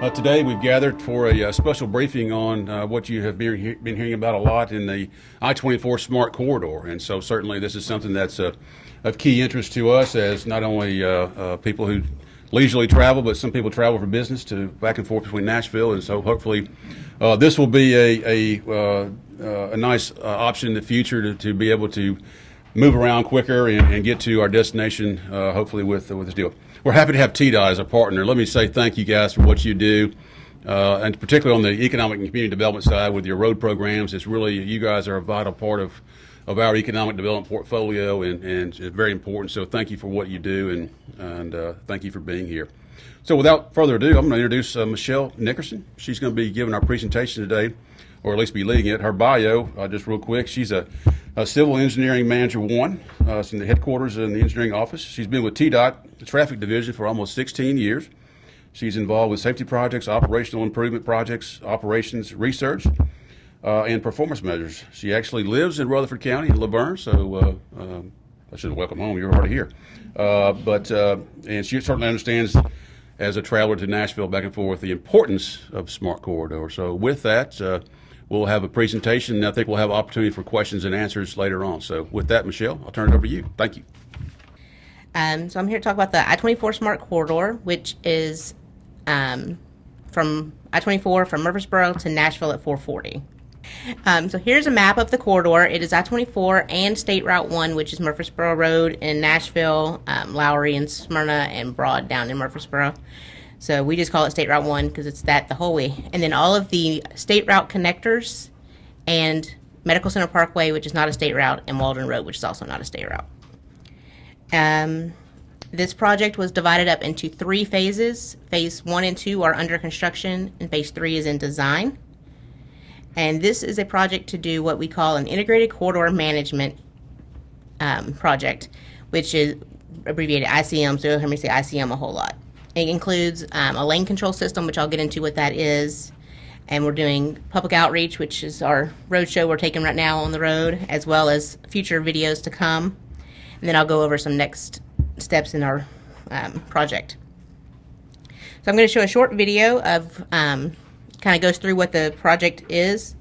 Today we've gathered for a special briefing on what you have been hearing about a lot in the I-24 Smart Corridor. And so certainly this is something that's of key interest to us as not only people who leisurely travel, but some people travel for business to back and forth between Nashville. And so hopefully this will be a nice option in the future to be able to move around quicker and get to our destination, hopefully with this deal. We're happy to have TDOT as a partner. Let me say thank you guys for what you do, and particularly on the economic and community development side with your road programs. It's really, you guys are a vital part of our economic development portfolio, and it's very important. So thank you for what you do, and thank you for being here. So without further ado, I'm going to introduce Michelle Nickerson. She's going to be giving our presentation today, or at least be leading it. Her bio, just real quick, she's a Civil Engineering Manager 1. It's in the headquarters in the engineering office. She's been with TDOT, the traffic division, for almost 16 years. She's involved with safety projects, operational improvement projects, operations research, and performance measures. She actually lives in Rutherford County in Laverne, so I should welcome home. You're already here. And she certainly understands, as a traveler to Nashville back and forth, the importance of Smart Corridor. So with that, we'll have a presentation, and I think we'll have opportunity for questions and answers later on. So with that, Michelle, I'll turn it over to you. Thank you. So I'm here to talk about the I-24 Smart Corridor, which is from I-24 from Murfreesboro to Nashville at 440. So here's a map of the corridor. It is I-24 and State Route 1, which is Murfreesboro Road in Nashville, Lowry and Smyrna, and Broad down in Murfreesboro. So we just call it State Route 1 because it's that the whole way. And then all of the State Route connectors and Medical Center Parkway, which is not a state route, and Waldron Road, which is also not a state route. This project was divided up into 3 phases. Phase 1 and 2 are under construction, and Phase 3 is in design. And this is a project to do what we call an Integrated Corridor Management project, which is abbreviated ICM, so you'll hear me say ICM a whole lot. It includes a lane control system, which I'll get into what that is. And we're doing public outreach, which is our road show we're taking right now on the road, as well as future videos to come. And then I'll go over some next steps in our project. So I'm going to show a short video of kind of goes through what the project is.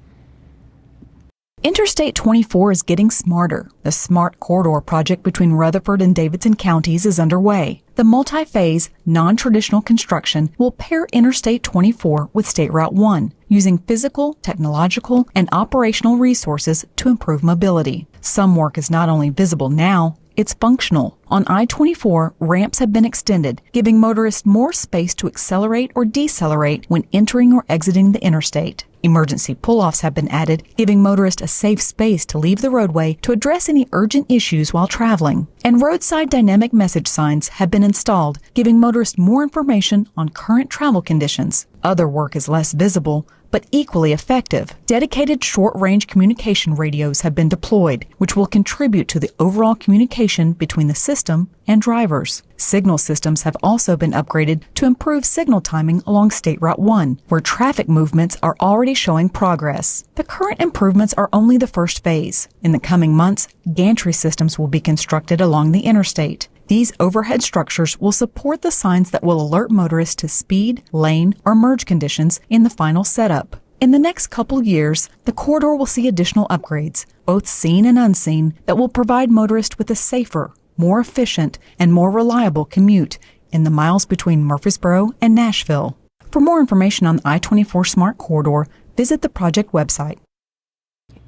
Interstate 24 is getting smarter. The Smart Corridor project between Rutherford and Davidson counties is underway. The multi-phase, non-traditional construction will pair Interstate 24 with State Route 1, using physical, technological, and operational resources to improve mobility. Some work is not only visible now, it's functional. On I-24, ramps have been extended, giving motorists more space to accelerate or decelerate when entering or exiting the interstate. Emergency pull-offs have been added, giving motorists a safe space to leave the roadway to address any urgent issues while traveling. And roadside dynamic message signs have been installed, giving motorists more information on current travel conditions. Other work is less visible, but equally effective. Dedicated short-range communication radios have been deployed, which will contribute to the overall communication between the system and drivers. Signal systems have also been upgraded to improve signal timing along State Route 1, where traffic movements are already showing progress. The current improvements are only the first phase. In the coming months, gantry systems will be constructed along the interstate. These overhead structures will support the signs that will alert motorists to speed, lane, or merge conditions in the final setup. In the next couple years, the corridor will see additional upgrades, both seen and unseen, that will provide motorists with a safer, more efficient, and more reliable commute in the miles between Murfreesboro and Nashville. For more information on the I-24 Smart Corridor, visit the project website.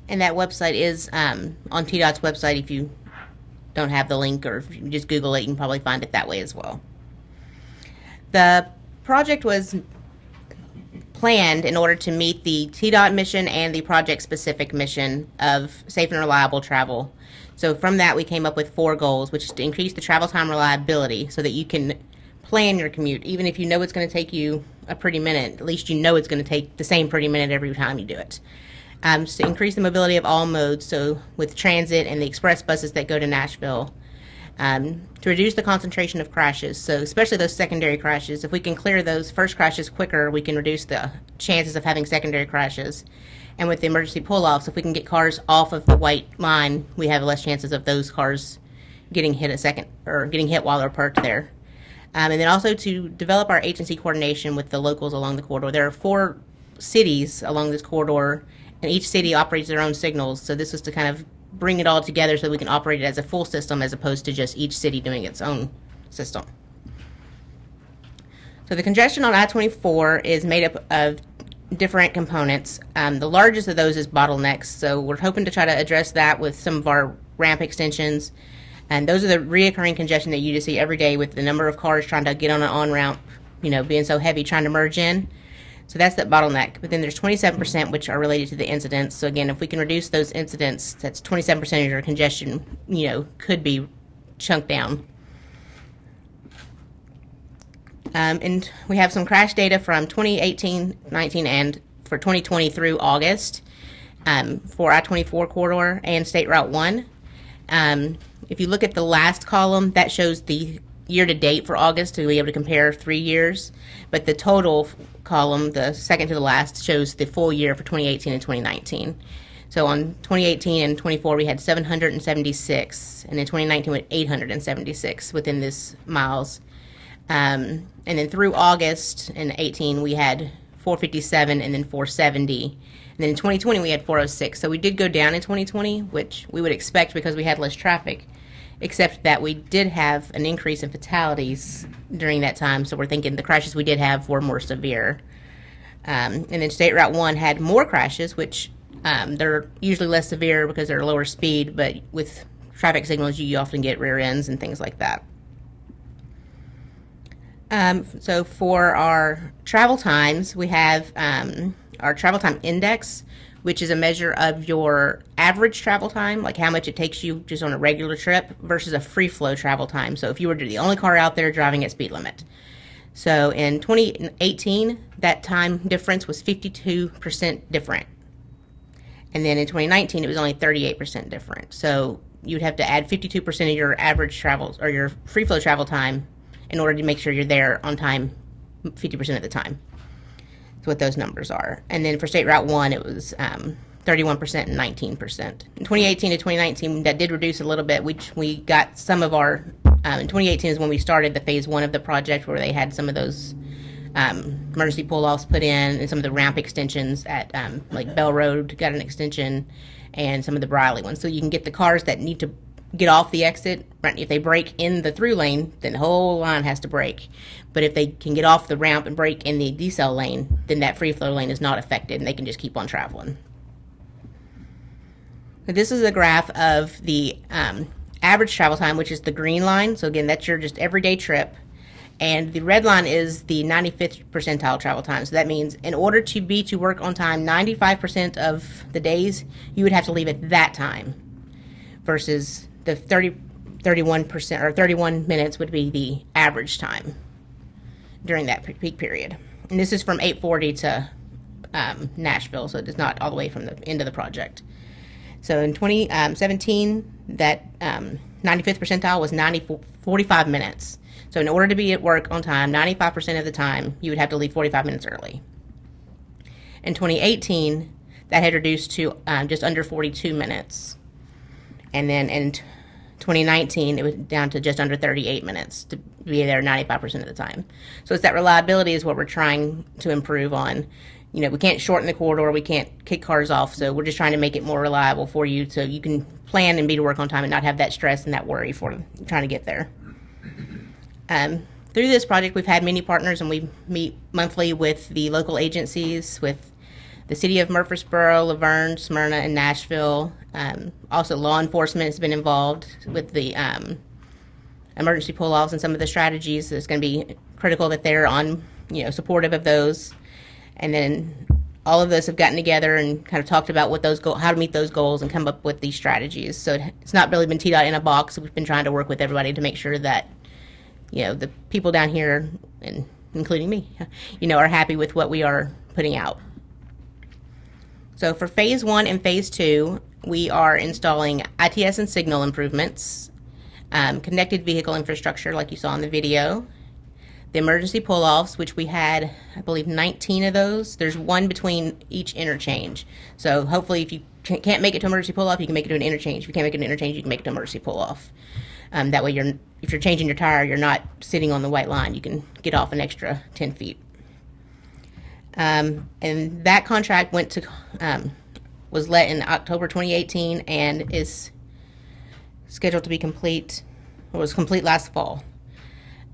And that website is on TDOT's website. If you don't have the link, or if you just Google it, you can probably find it that way as well. The project was planned in order to meet the TDOT mission and the project-specific mission of safe and reliable travel. So from that, we came up with 4 goals, which is to increase the travel time reliability so that you can plan your commute. Even if you know it's going to take you a pretty minute, at least you know it's going to take the same pretty minute every time you do it. To increase the mobility of all modes, so with transit and the express buses that go to Nashville. To reduce the concentration of crashes, so especially those secondary crashes. If we can clear those first crashes quicker, we can reduce the chances of having secondary crashes. And with the emergency pull-offs, if we can get cars off of the white line, we have less chances of those cars getting hit getting hit while they're parked there. And then also to develop our agency coordination with the locals along the corridor. There are 4 cities along this corridor, and each city operates their own signals. So this was to kind of bring it all together so we can operate it as a full system as opposed to just each city doing its own system. So the congestion on I-24 is made up of different components. The largest of those is bottlenecks, so we're hoping to try to address that with some of our ramp extensions. And those are the reoccurring congestion that you just see every day with the number of cars trying to get on an on-ramp, you know, being so heavy, trying to merge in. So that's that bottleneck. But then there's 27% which are related to the incidents. So again, if we can reduce those incidents, that's 27% of your congestion, you know, could be chunked down. And we have some crash data from 2018, 19, and for 2020 through August for I-24 corridor and State Route 1. If you look at the last column, that shows the year-to-date for August to be able to compare 3 years. But the total column, the second to the last, shows the full year for 2018 and 2019. So on 2018 and 24, we had 776, and in 2019 we had 876 within this miles. And then through August in 18, we had 457 and then 470. And then in 2020, we had 406. So we did go down in 2020, which we would expect because we had less traffic, except that we did have an increase in fatalities during that time. So we're thinking the crashes we did have were more severe. And then State Route 1 had more crashes, which they're usually less severe because they're lower speed, but with traffic signals, you often get rear ends and things like that. So for our travel times, we have our travel time index, which is a measure of your average travel time, like how much it takes you just on a regular trip versus a free flow travel time. So if you were the only car out there driving at speed limit. So in 2018, that time difference was 52% different. And then in 2019, it was only 38% different. So you'd have to add 52% of your average travels or your free flow travel time in order to make sure you're there on time 50% of the time. That's what those numbers are. And then for State Route 1, it was 31% and 19%. In 2018 to 2019, that did reduce a little bit. We got some of our, in 2018 is when we started the phase 1 of the project where they had some of those emergency pull-offs put in and some of the ramp extensions at like Bell Road got an extension and some of the Briley ones. So you can get the cars that need to get off the exit. Right? If they brake in the through lane, then the whole line has to brake. But if they can get off the ramp and brake in the decel lane, then that free flow lane is not affected and they can just keep on traveling. So this is a graph of the average travel time, which is the green line. So again, that's your just everyday trip. And the red line is the 95th percentile travel time. So that means in order to be to work on time 95% of the days, you would have to leave at that time versus the 31% or 31 minutes would be the average time during that peak period. And this is from 840 to Nashville, so it's not all the way from the end of the project. So in 2017, that 95th percentile was 45 minutes. So in order to be at work on time, 95% of the time, you would have to leave 45 minutes early. In 2018, that had reduced to just under 42 minutes. And then in 2019, it was down to just under 38 minutes to be there 95% of the time. So it's that reliability is what we're trying to improve on. You know, we can't shorten the corridor, we can't kick cars off, so we're just trying to make it more reliable for you so you can plan and be to work on time and not have that stress and that worry for trying to get there. Through this project, we've had many partners, and we meet monthly with the local agencies, with the city of Murfreesboro, Vergne, Smyrna, and Nashville. Also, law enforcement has been involved with the emergency pull-offs and some of the strategies. It's going to be critical that they're on, supportive of those. And then all of us have gotten together and kind of talked about what those how to meet those goals and come up with these strategies. So it's not really been TDOT in a box. We've been trying to work with everybody to make sure that the people down here, and including me, are happy with what we are putting out. So for phase 1 and phase 2, we are installing ITS and signal improvements, connected vehicle infrastructure like you saw in the video, the emergency pull-offs, which we had, I believe, 19 of those. There's one between each interchange. So hopefully if you can't make it to emergency pull-off, you can make it to an interchange. If you can't make it to an interchange, you can make it to emergency pull-off. That way, if you're changing your tire, you're not sitting on the white line. You can get off an extra 10 feet. And that contract was let in October 2018 and is scheduled to be complete, or was complete last fall.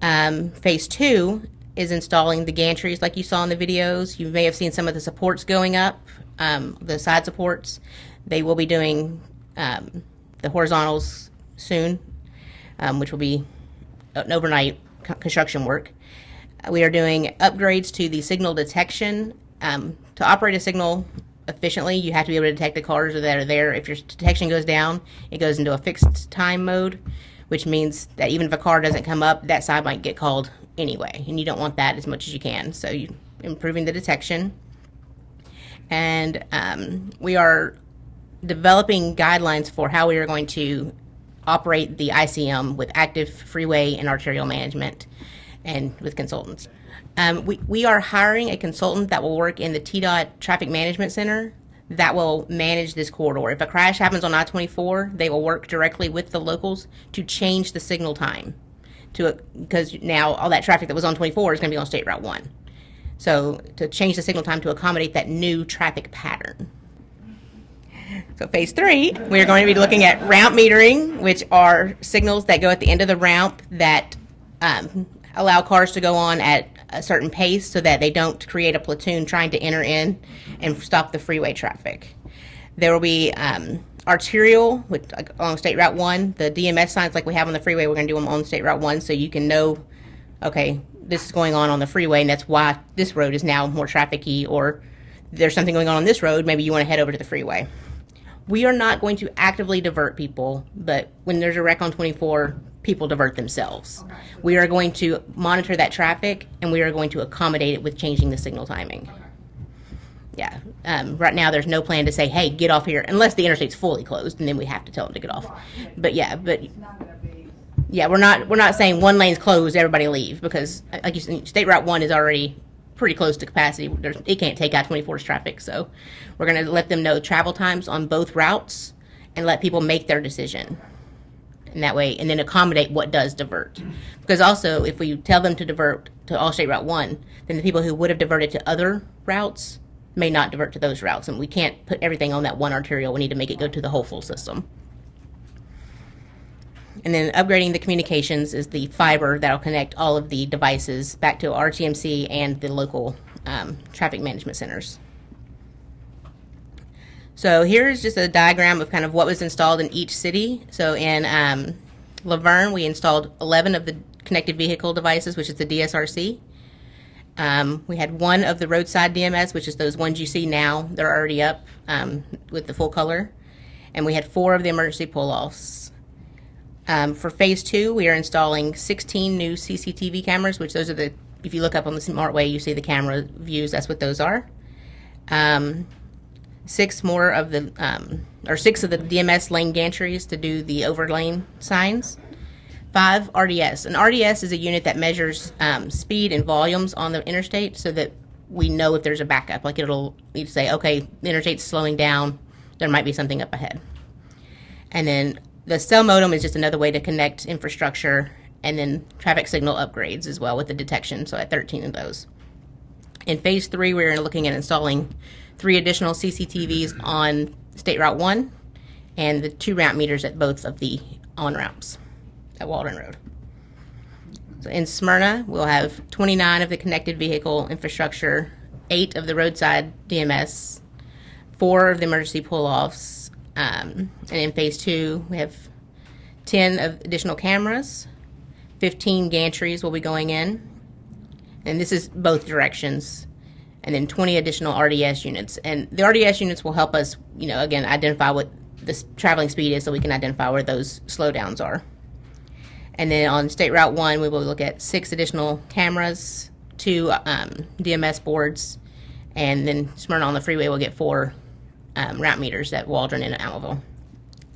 Phase 2 is installing the gantries like you saw in the videos. You may have seen some of the supports going up, the side supports. They will be doing the horizontals soon, which will be an overnight construction work. We are doing upgrades to the signal detection. To operate a signal efficiently, you have to be able to detect the cars that are there. If your detection goes down, it goes into a fixed time mode, which means that even if a car doesn't come up, that side might get called anyway, and you don't want that as much as you can. So you're improving the detection. And we are developing guidelines for how we are going to operate the ICM with active freeway and arterial management and with consultants. We are hiring a consultant that will work in the TDOT Traffic Management Center that will manage this corridor. If a crash happens on I-24, they will work directly with the locals to change the signal time, because now all that traffic that was on 24 is going to be on State Route 1. So to change the signal time to accommodate that new traffic pattern. So phase 3, we're going to be looking at ramp metering, which are signals that go at the end of the ramp that allow cars to go on at a certain pace so that they don't create a platoon trying to enter in and stop the freeway traffic. There will be arterial along State Route 1. The DMS signs like we have on the freeway, we're going to do them on State Route 1 so you can know, okay, this is going on the freeway, and that's why this road is now more traffic-y, or there's something going on this road, maybe you want to head over to the freeway. We are not going to actively divert people, but when there's a wreck on 24, people divert themselves. Okay. We are going to monitor that traffic, and we are going to accommodate it with changing the signal timing. Okay. Yeah. Right now, there's no plan to say, hey, get off here, unless the interstate's fully closed, and then we have to tell them to get off. But yeah, we're not saying one lane's closed, everybody leave, because like you said, State Route 1 is already pretty close to capacity. It can't take out 24's traffic, so we're going to let them know travel times on both routes and let people make their decision. And that way, and then accommodate what does divert. Because also, if we tell them to divert to all State Route 1, then the people who would have diverted to other routes may not divert to those routes, and we can't put everything on that one arterial. We need to make it go to the whole full system. And then upgrading the communications is the fiber that will connect all of the devices back to RTMC and the local traffic management centers. So here's just a diagram of kind of what was installed in each city. So in Laverne, we installed 11 of the connected vehicle devices, which is the DSRC. We had 1 of the roadside DMS, which is those ones you see now. They're already up with the full color. And we had 4 of the emergency pull-offs. For phase 2, we are installing 16 new CCTV cameras, which those are if you look up on the SmartWay, you see the camera views. That's what those are. 6 of the DMS lane gantries to do the overlane signs. 5 RDS. An RDS is a unit that measures speed and volumes on the interstate so that we know if there's a backup. Like it'll say, okay, the interstate's slowing down, there might be something up ahead. And then the cell modem is just another way to connect infrastructure, and then traffic signal upgrades as well with the detection, so at 13 of those. In phase 3, we're looking at installing 3 additional CCTVs on State Route 1 and the 2 ramp meters at both of the on-ramps at Waldron Road. So in Smyrna, we'll have 29 of the connected vehicle infrastructure, 8 of the roadside DMS, 4 of the emergency pull-offs, and in phase 2, we have 10 of additional cameras, 15 gantries will be going in, and this is both directions, and then 20 additional RDS units. And the RDS units will help us, again, identify what the traveling speed is so we can identify where those slowdowns are. And then on State Route 1, we will look at 6 additional cameras, 2 DMS boards, and then Smyrna on the freeway will get 4 route meters at Waldron and Allenville.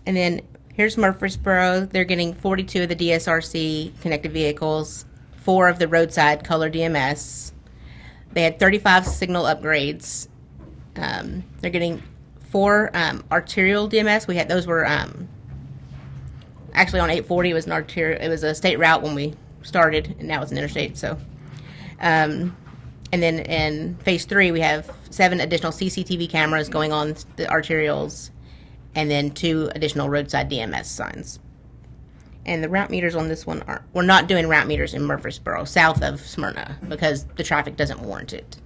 And then here's Murfreesboro. They're getting 42 of the DSRC connected vehicles, 4 of the roadside color DMS. They had 35 signal upgrades. They're getting 4 arterial DMS. Those were actually on 840 it was it was a state route when we started, and now it's an interstate. So, and then in phase 3 we have 7 additional CCTV cameras going on the arterials, and then 2 additional roadside DMS signs. And the route meters on this one we're not doing route meters in Murfreesboro, south of Smyrna, because the traffic doesn't warrant it.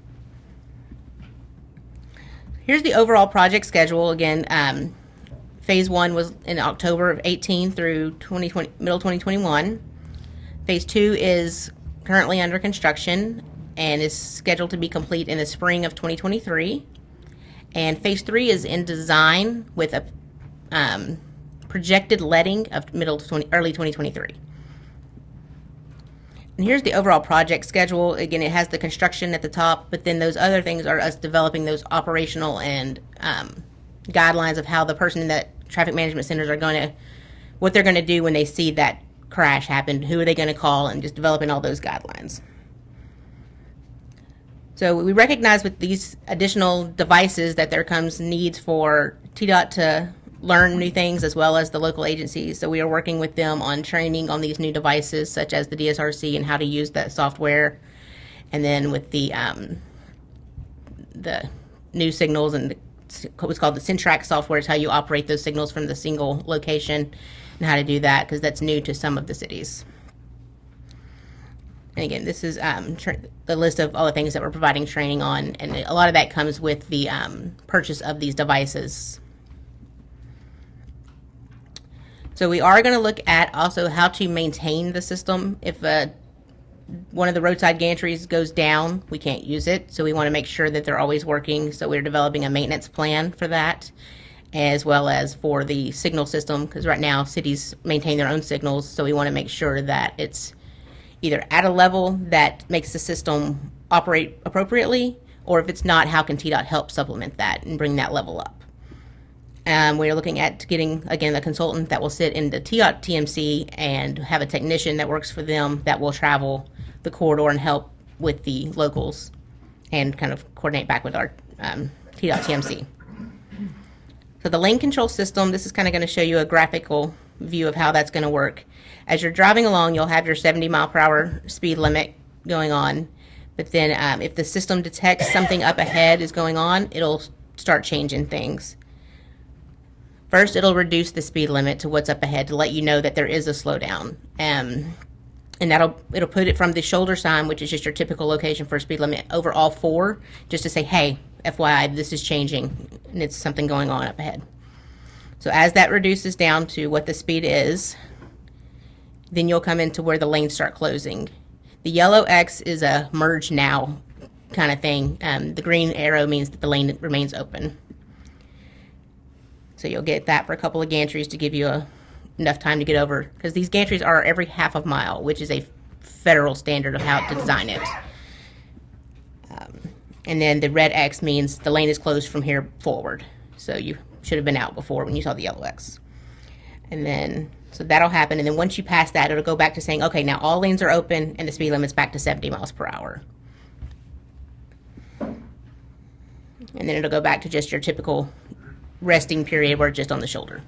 Here's the overall project schedule. Again, phase 1 was in October of 18 through middle 2021. Phase 2 is currently under construction and is scheduled to be complete in the spring of 2023. And phase 3 is in design with a projected letting of early 2023. And here's the overall project schedule. Again, it has the construction at the top, but then those other things are us developing those operational and guidelines of how the person in that traffic management centers are going to, what they're going to do when they see that crash happen, who are they going to call, and just developing all those guidelines. So we recognize with these additional devices that there comes needs for TDOT to learn new things, as well as the local agencies. So we are working with them on training on these new devices, such as the DSRC and how to use that software. And then with the new signals and what's called the Syntrack software is how you operate those signals from the single location and how to do that, because that's new to some of the cities. And again, this is the list of all the things that we're providing training on, and a lot of that comes with the purchase of these devices. So we are going to look at also how to maintain the system. If one of the roadside gantries goes down, we can't use it, so we want to make sure that they're always working. So we're developing a maintenance plan for that, as well as for the signal system, because right now cities maintain their own signals, so we want to make sure that it's either at a level that makes the system operate appropriately, or if it's not, how can TDOT help supplement that and bring that level up. We're looking at getting, again, a consultant that will sit in the TDOT TMC and have a technician that works for them that will travel the corridor and help with the locals and kind of coordinate back with our TDOT TMC. So the lane control system, this is kind of going to show you a graphical view of how that's going to work. As you're driving along, you'll have your 70-mile-per-hour speed limit going on, but then if the system detects something up ahead is going on, it'll start changing things. First, it'll reduce the speed limit to what's up ahead to let you know that there is a slowdown. And it'll put it from the shoulder sign, which is just your typical location for a speed limit, over all 4, just to say, hey, FYI, this is changing, and it's something going on up ahead. So as that reduces down to what the speed is, then you'll come into where the lanes start closing. The yellow X is a merge now kind of thing. The green arrow means that the lane remains open. So you'll get that for a couple of gantries to give you enough time to get over, because these gantries are every half a mile, which is a federal standard of how to design it. And then the red X means the lane is closed from here forward. So you should have been out before when you saw the yellow X. And then, so that'll happen. And then once you pass that, it'll go back to saying, okay, now all lanes are open and the speed limit's back to 70 miles per hour. And then it'll go back to just your typical resting period where it's just on the shoulder.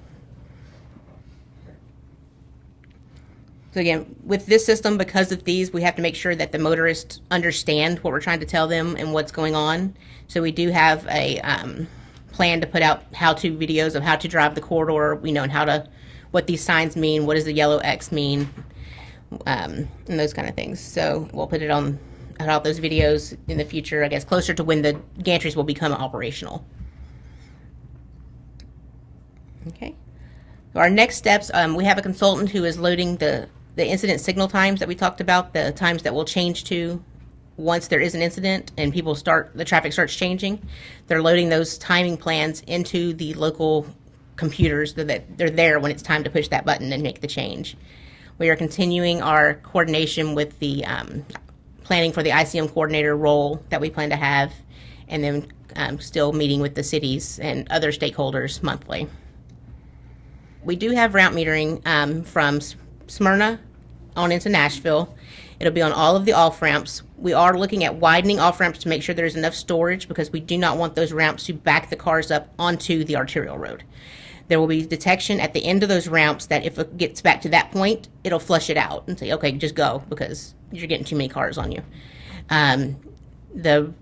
So again, with this system, because of these, we have to make sure that the motorists understand what we're trying to tell them and what's going on. So we do have a plan to put out how-to videos of how to drive the corridor, and what these signs mean, what does the yellow X mean, and those kind of things. So we'll put out those videos in the future, I guess, closer to when the gantries will become operational. Okay. So our next steps, we have a consultant who is loading the incident signal times that we talked about, the times that will change to once there is an incident and the traffic starts changing. They're loading those timing plans into the local computers so that they're there when it's time to push that button and make the change. We are continuing our coordination with the planning for the ICM coordinator role that we plan to have, and then still meeting with the cities and other stakeholders monthly. We do have route metering from Smyrna on into Nashville. It'll be on all of the off-ramps. We are looking at widening off-ramps to make sure there's enough storage, because we do not want those ramps to back the cars up onto the arterial road. There will be detection at the end of those ramps that if it gets back to that point, it'll flush it out and say, okay, just go because you're getting too many cars on you. The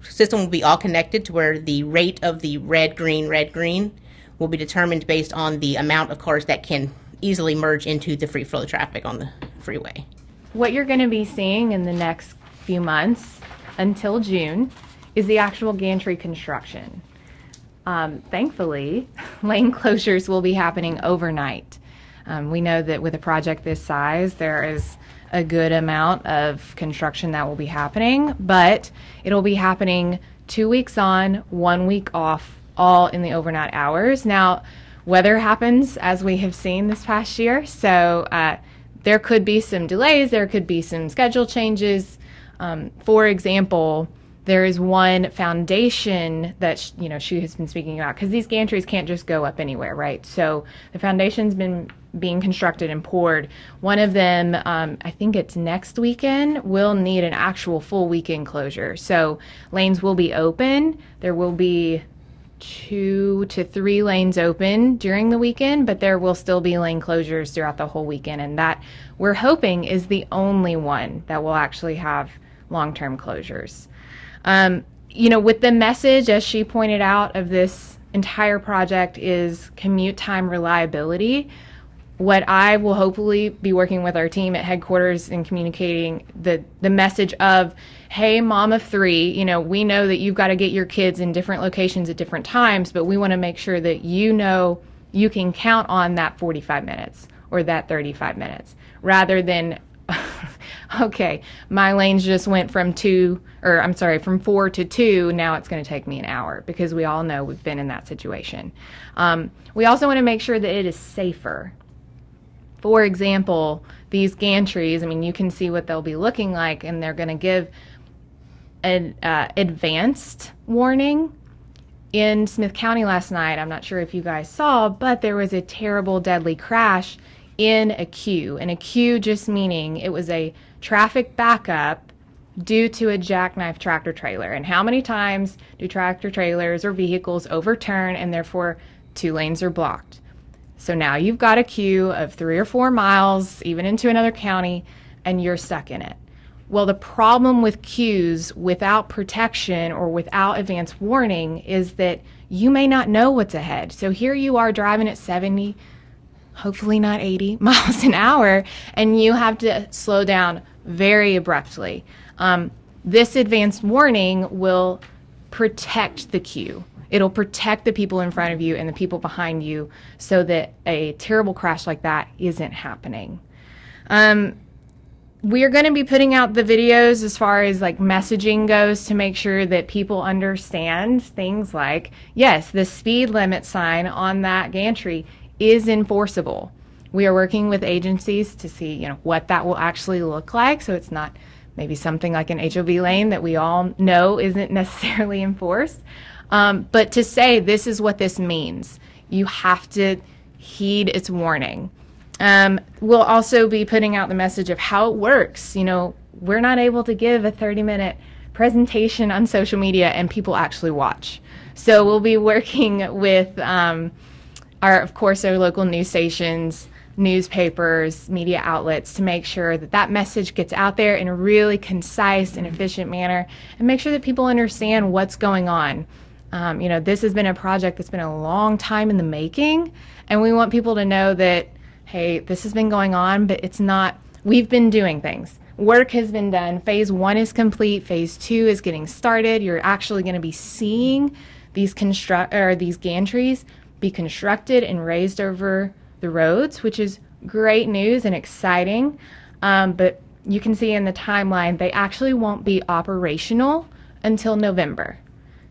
system will be all connected to where the rate of the red, green will be determined based on the amount of cars that can easily merge into the free flow traffic on the freeway. What you're going to be seeing in the next few months until June is the actual gantry construction. Thankfully, lane closures will be happening overnight. We know that with a project this size, there is a good amount of construction that will be happening, but it'll be happening 2 weeks on, 1 week off, all in the overnight hours. Now, weather happens as we have seen this past year, so there could be some delays, there could be some schedule changes. For example, there is one foundation that she has been speaking about, because these gantries can't just go up anywhere, right? So the foundation's been being constructed and poured. One of them, I think it's next weekend, will need an actual full weekend closure. So lanes will be open. There will be 2 to 3 lanes open during the weekend, but there will still be lane closures throughout the whole weekend. And that, we're hoping, is the only one that will actually have long-term closures. With the message, as she pointed out, of this entire project is commute time reliability. What I will hopefully be working with our team at headquarters and communicating the message of, hey, mom of 3, we know that you've got to get your kids in different locations at different times, but we want to make sure that you can count on that 45 minutes or that 35 minutes rather than okay, my lanes just went from 4 to 2, now it's going to take me an hour, because we all know we've been in that situation. We also want to make sure that it is safer. For example, these gantries, you can see what they'll be looking like, and they're going to give an advanced warning. In Smith County last night, I'm not sure if you guys saw, but there was a terrible, deadly crash in a queue. And a queue just meaning it was a traffic backup due to a jackknife tractor trailer. And how many times do tractor trailers or vehicles overturn and therefore 2 lanes are blocked? So now you've got a queue of 3 or 4 miles, even into another county, and you're stuck in it. Well, the problem with queues without protection or without advance warning is that you may not know what's ahead. So here you are driving at 70, hopefully not 80 miles an hour, and you have to slow down very abruptly. This advanced warning will protect the queue. It'll protect the people in front of you and the people behind you so that a terrible crash like that isn't happening. We are going to be putting out the videos as far as messaging goes to make sure that people understand things like, yes, the speed limit sign on that gantry is enforceable. We are working with agencies to see, what that will actually look like, so it's not maybe something like an HOV lane that we all know isn't necessarily enforced. But to say this is what this means, you have to heed its warning. We'll also be putting out the message of how it works. We're not able to give a 30-minute presentation on social media and people actually watch. So we'll be working with our local news stations, newspapers, media outlets to make sure that that message gets out there in a really concise and efficient manner and make sure that people understand what's going on. This has been a project that's been a long time in the making, and we want people to know that, hey, this has been going on, but it's not, we've been doing things. Work has been done. Phase 1 is complete. Phase 2 is getting started. You're actually going to be seeing these gantries be constructed and raised over the roads, which is great news and exciting. But you can see in the timeline, they actually won't be operational until November.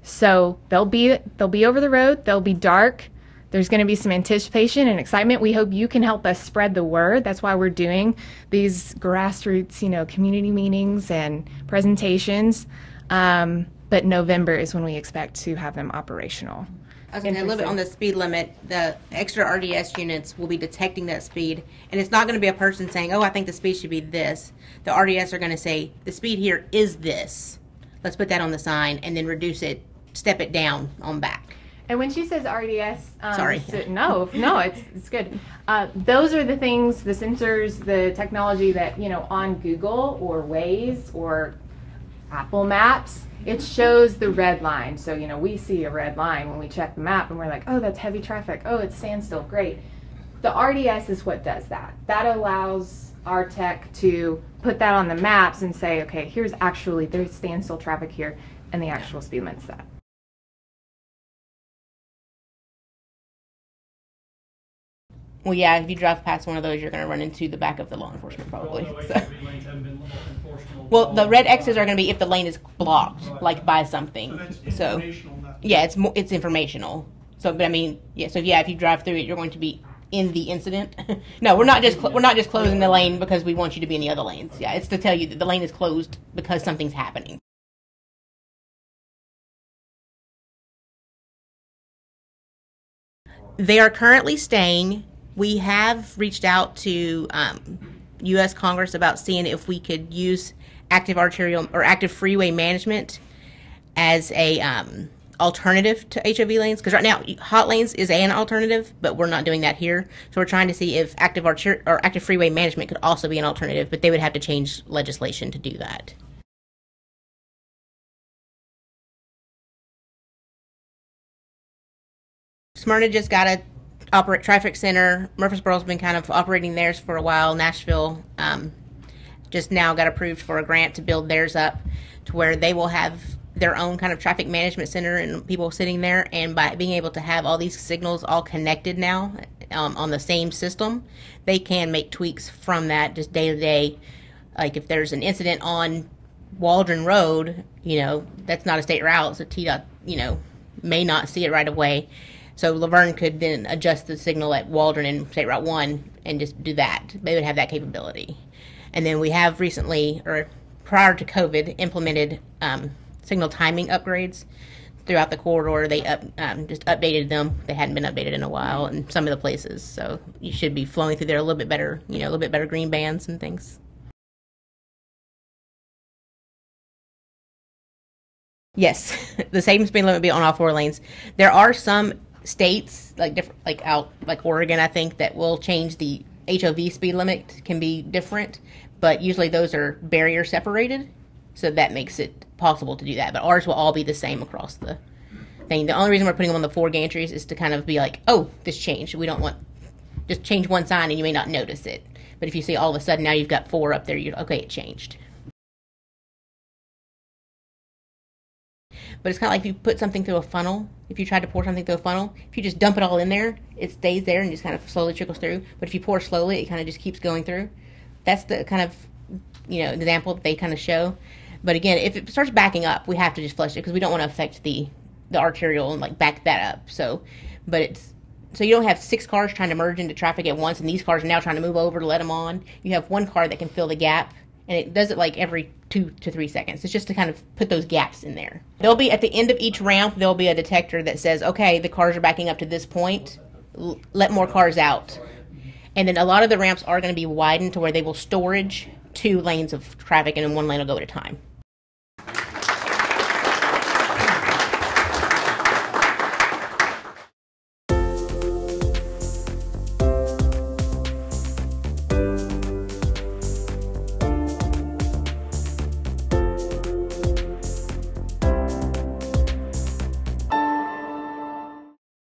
So they'll be over the road, they'll be dark. There's going to be some anticipation and excitement. We hope you can help us spread the word. That's why we're doing these grassroots, community meetings and presentations. But November is when we expect to have them operational. I was going to a little bit on the speed limit. The extra RDS units will be detecting that speed, and it's not going to be a person saying, oh, I think the speed should be this. The RDS are going to say, the speed here is this. Let's put that on the sign and then reduce it, step it down on back. And when she says RDS, Sorry. No, it's good. Those are the things, the sensors, the technology that, on Google or Waze or Apple Maps, it shows the red line. So, we see a red line when we check the map and we're like, oh, that's heavy traffic. Oh, it's standstill. Great. The RDS is what does that. That allows our tech to put that on the maps and say, okay, there's standstill traffic here, and the actual speed limit's that. Well, yeah, if you drive past one of those, you're going to run into the back of the law enforcement probably. Well, the red X's are going to be if the lane is blocked, like by something. So, yeah, it's informational. So, but I mean, yeah. So, yeah, if you drive through it, you're going to be in the incident. No, we're not just closing the lane because we want you to be in the other lanes. Yeah, it's to tell you that the lane is closed because something's happening. They are currently staying. We have reached out to U.S. Congress about seeing if we could use active arterial or active freeway management as a alternative to HOV lanes, because right now hot lanes is an alternative, but we're not doing that here. So we're trying to see if active freeway management could also be an alternative, but they would have to change legislation to do that. Smyrna just got a traffic center. Murfreesboro's been kind of operating theirs for a while. Nashville just now got approved for a grant to build theirs up to where they will have their own kind of traffic management center and people sitting there. And by being able to have all these signals all connected now on the same system, they can make tweaks from that just day to day. Like if there's an incident on Waldron Road, that's not a state route, so TDOT, may not see it right away. So Laverne could then adjust the signal at Waldron and State Route 1 and just do that. They would have that capability. And then we have recently, or prior to COVID, implemented signal timing upgrades throughout the corridor. They just updated them. They hadn't been updated in a while in some of the places. So you should be flowing through there a little bit better, a little bit better green bands and things. Yes, the same speed limit would be on all 4 lanes. There are some states like Oregon, I think, that will change the HOV speed limit can be different, but usually those are barrier separated, so that makes it possible to do that. But ours will all be the same across the thing. The only reason we're putting them on the 4 gantries is to kind of be like, oh, this changed. We don't want just change one sign and you may not notice it. But if you see all of a sudden now you've got 4 up there, you're okay, it changed. But it's kind of like if you put something through a funnel. If you tried to pour something through a funnel, if you just dump it all in there, it stays there and just kind of slowly trickles through. But if you pour slowly, it kind of just keeps going through. That's the kind of, example that they kind of show. But again, if it starts backing up, we have to just flush it because we don't want to affect the arterial and back that up. So you don't have 6 cars trying to merge into traffic at once, and these cars are now trying to move over to let them on. You have 1 car that can fill the gap. And it does it every 2 to 3 seconds. It's just to kind of put those gaps in there. There'll be, at the end of each ramp, there'll be a detector that says, okay, the cars are backing up to this point. Let more cars out. And then a lot of the ramps are going to be widened to where they will storage 2 lanes of traffic, and then 1 lane will go at a time.